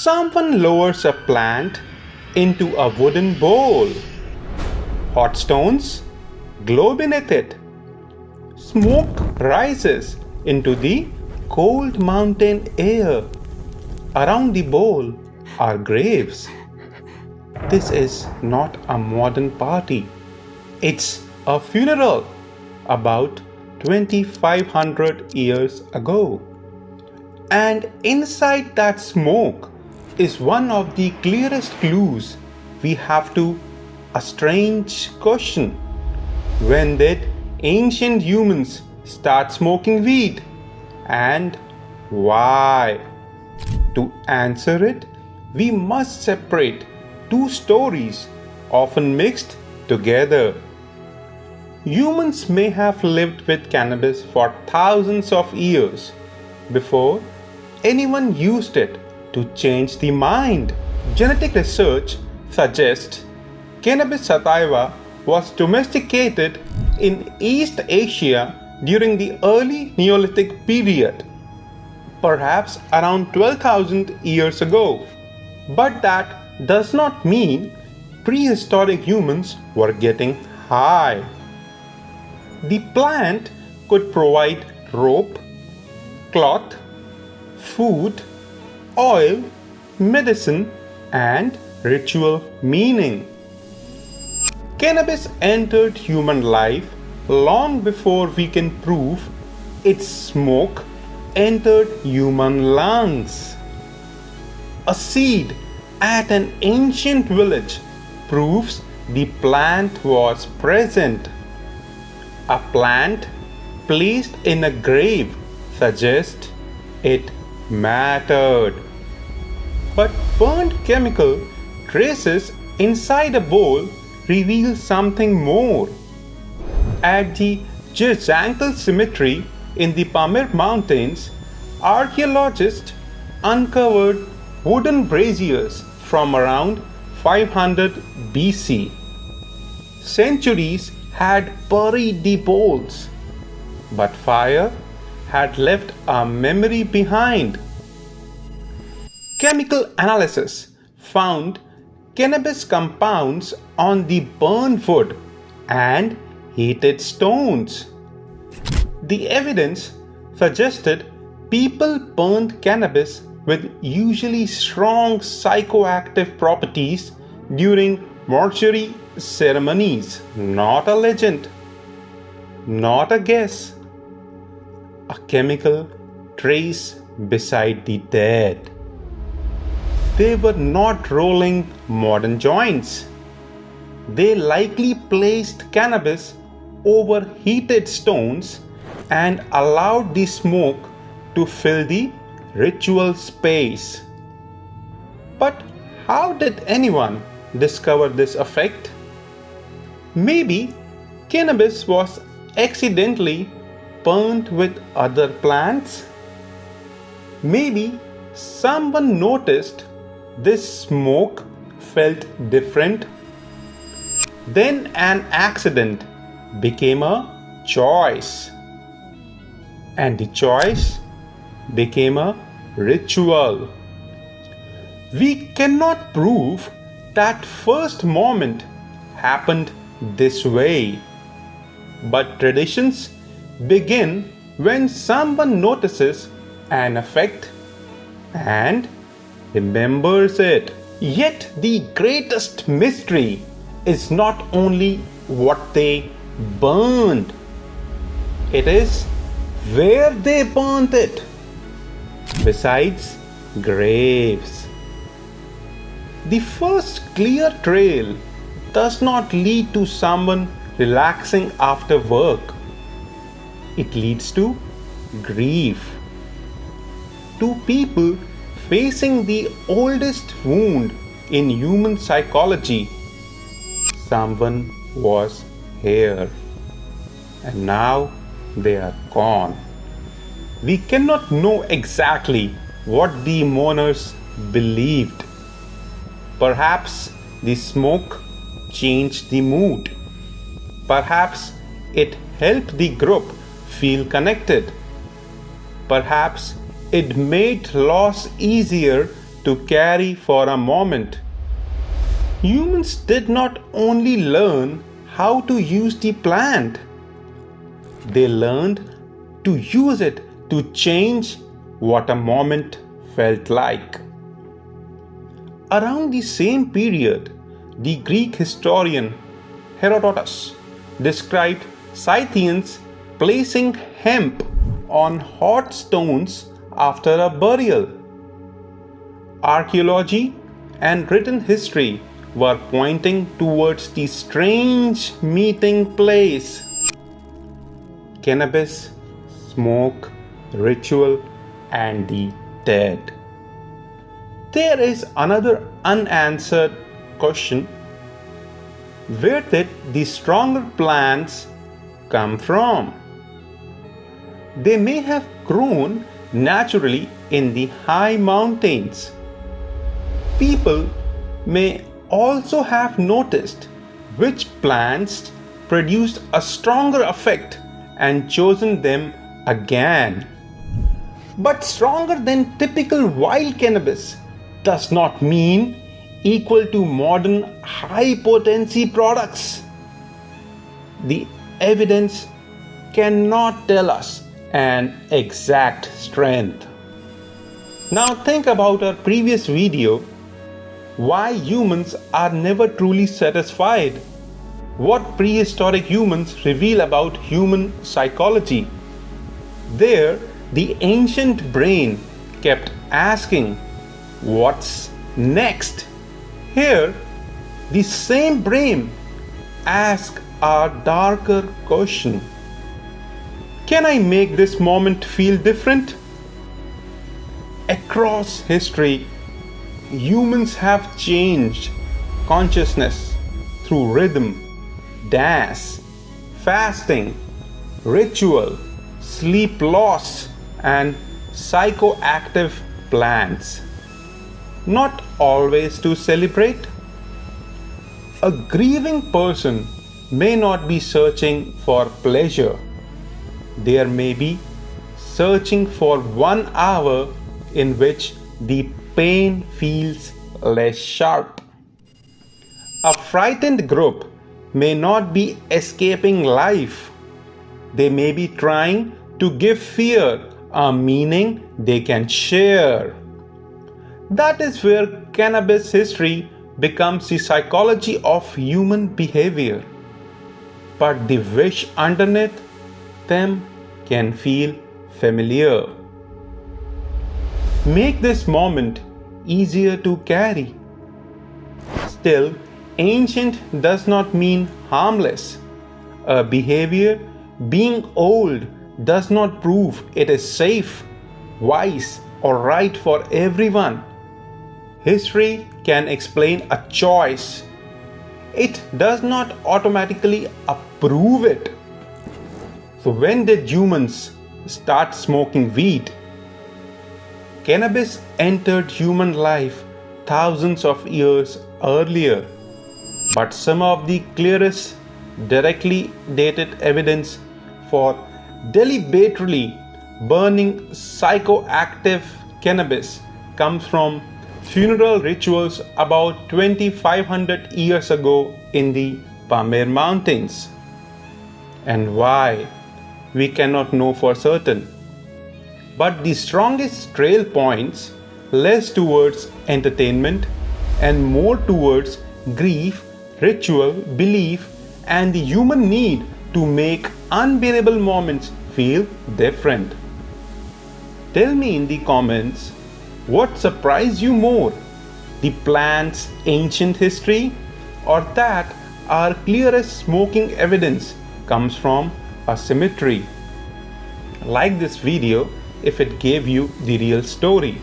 Someone lowers a plant into a wooden bowl. Hot stones glow beneath it. Smoke rises into the cold mountain air. Around the bowl are graves. This is not a modern party. It's a funeral about 2500 years ago. And inside that smoke is one of the clearest clues we have to a strange question. When did ancient humans start smoking weed? And why? To answer it, we must separate two stories often mixed together. Humans may have lived with cannabis for thousands of years before anyone used it to change the mind. Genetic research suggests cannabis sativa was domesticated in East Asia during the early Neolithic period, perhaps around 12,000 years ago. But that does not mean prehistoric humans were getting high. The plant could provide rope, cloth, food, oil, medicine, and ritual meaning. Cannabis entered human life long before we can prove its smoke entered human lungs. A seed at an ancient village proves the plant was present. A plant placed in a grave suggests it mattered. But burnt chemical traces inside a bowl reveal something more. At the Jirzankal Cemetery in the Pamir Mountains, archaeologists uncovered wooden braziers from around 500 BC. Centuries had buried the bowls, but fire had left a memory behind. Chemical analysis found cannabis compounds on the burned wood and heated stones. The evidence suggested people burned cannabis with usually strong psychoactive properties during mortuary ceremonies. Not a legend, not a guess. A chemical trace beside the dead. They were not rolling modern joints. They likely placed cannabis over heated stones and allowed the smoke to fill the ritual space. But how did anyone discover this effect? Maybe cannabis was accidentally burnt with other plants? Maybe someone noticed this smoke felt different. Then an accident became a choice. And the choice became a ritual. We cannot prove that first moment happened this way. But traditions begin when someone notices an effect and remembers it. Yet the greatest mystery is not only what they burned, it is where they burnt it. Besides graves, the first clear trail does not lead to someone relaxing after work. It leads to grief, to people facing the oldest wound in human psychology. Someone was here, and now they are gone. We cannot know exactly what the mourners believed. Perhaps the smoke changed the mood. Perhaps it helped the group feel connected. Perhaps it made loss easier to carry for a moment. Humans did not only learn how to use the plant, they learned to use it to change what a moment felt like. Around the same period, the Greek historian Herodotus described Scythians placing hemp on hot stones after a burial. Archaeology and written history were pointing towards the strange meeting place. Cannabis, smoke, ritual, and the dead. There is another unanswered question. Where did the stronger plants come from? They may have grown naturally in the high mountains. People may also have noticed which plants produced a stronger effect and chosen them again. But stronger than typical wild cannabis does not mean equal to modern high potency products. The evidence cannot tell us an exact strength. Now think about our previous video, why humans are never truly satisfied. What prehistoric humans reveal about human psychology. There, the ancient brain kept asking, what's next? Here, the same brain asks a darker question. Can I make this moment feel different? Across history, humans have changed consciousness through rhythm, dance, fasting, ritual, sleep loss, and psychoactive plants. Not always to celebrate. A grieving person may not be searching for pleasure. There may be searching for 1 hour in which the pain feels less sharp. A frightened group may not be escaping life. They may be trying to give fear a meaning they can share. That is where cannabis history becomes the psychology of human behavior. But the wish underneath them can feel familiar. Make this moment easier to carry. Still, ancient does not mean harmless. A behavior being old does not prove it is safe, wise, or right for everyone. History can explain a choice. It does not automatically approve it. So when did humans start smoking weed? Cannabis entered human life thousands of years earlier, but some of the clearest directly dated evidence for deliberately burning psychoactive cannabis comes from funeral rituals about 2500 years ago in the Pamir Mountains. And why? We cannot know for certain. But the strongest trail points less towards entertainment and more towards grief, ritual, belief, and the human need to make unbearable moments feel different. Tell me in the comments, what surprised you more? The plant's ancient history, or that our clearest smoking evidence comes from a cemetery? Like this video if it gave you the real story.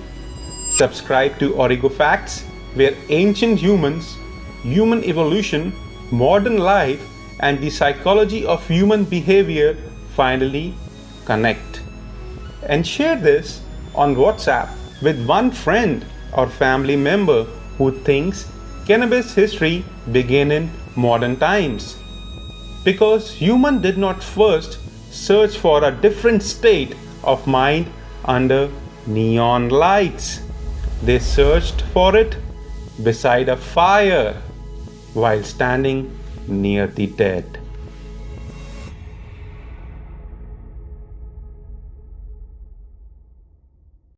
Subscribe to Origo Facts, where ancient humans, human evolution, modern life, and the psychology of human behavior finally connect. And share this on WhatsApp with one friend or family member who thinks cannabis history began in modern times. Because human did not first search for a different state of mind under neon lights. They searched for it beside a fire while standing near the dead.